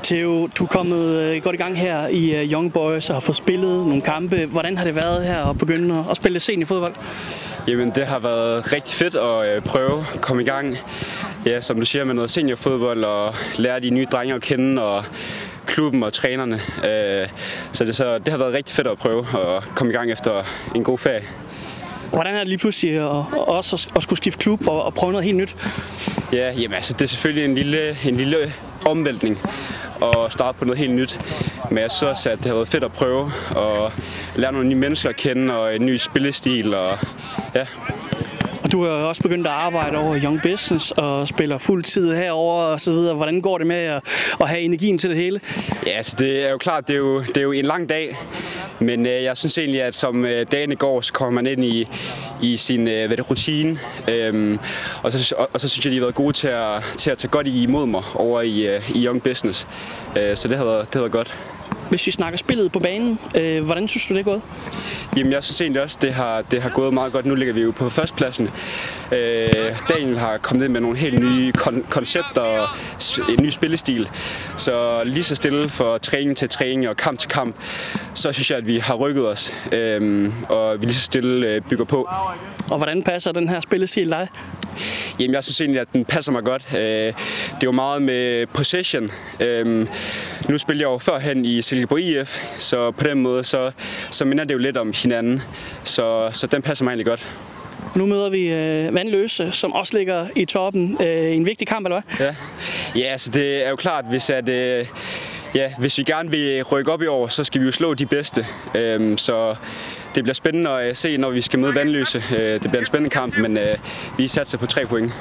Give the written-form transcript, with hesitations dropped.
Theo, du er kommet godt i gang her i Young Boys og har fået spillet nogle kampe. Hvordan har det været her at begynde at spille seniorfodbold? Jamen, det har været rigtig fedt at prøve at komme i gang. Ja, som du siger, med noget seniorfodbold og lære de nye drenge at kende og klubben og trænerne. Så det har været rigtig fedt at prøve at komme i gang efter en god ferie. Hvordan er det lige pludselig også at skulle skifte klub og prøve noget helt nyt? Ja, jamen, altså, det er selvfølgelig en lille omvæltning og starte på noget helt nyt. Men jeg synes også, at det har været fedt at prøve og lære nogle nye mennesker at kende og en ny spillestil. Og, ja. Og du har også begyndt at arbejde over Young Business og spiller fuld tid herover og så videre. Hvordan går det med at have energien til det hele? Ja, altså, det er jo klart, det er jo en lang dag. Men jeg synes egentlig, at som dagene går, så kommer man ind i sin rutine. Og så synes jeg, de har været gode til at tage godt imod mig over i Young Business. Så det har været godt. Hvis vi snakker spillet på banen, hvordan synes du, det er gået? Jamen, jeg synes egentlig også, det har gået meget godt. Nu ligger vi jo på førstepladsen. Daniel har kommet ind med nogle helt nye koncepter og en ny spillestil. Så lige så stille for træning til træning og kamp til kamp, så synes jeg, at vi har rykket os, og vi lige så stille bygger på. Og hvordan passer den her spillestil dig? Jamen, jeg synes egentlig, at den passer mig godt. Det er jo meget med possession. Nu spiller jeg jo førhen i Silkeborg IF, så på den måde så minder det jo lidt om hinanden. Så den passer mig egentlig godt. Nu møder vi Vanløse, som også ligger i toppen. En vigtig kamp, eller hvad? Ja, altså det er jo klart, hvis vi gerne vil rykke op i år, så skal vi jo slå de bedste. Så det bliver spændende at se, når vi skal møde Vanløse. Det bliver en spændende kamp, men vi satser på 3 point.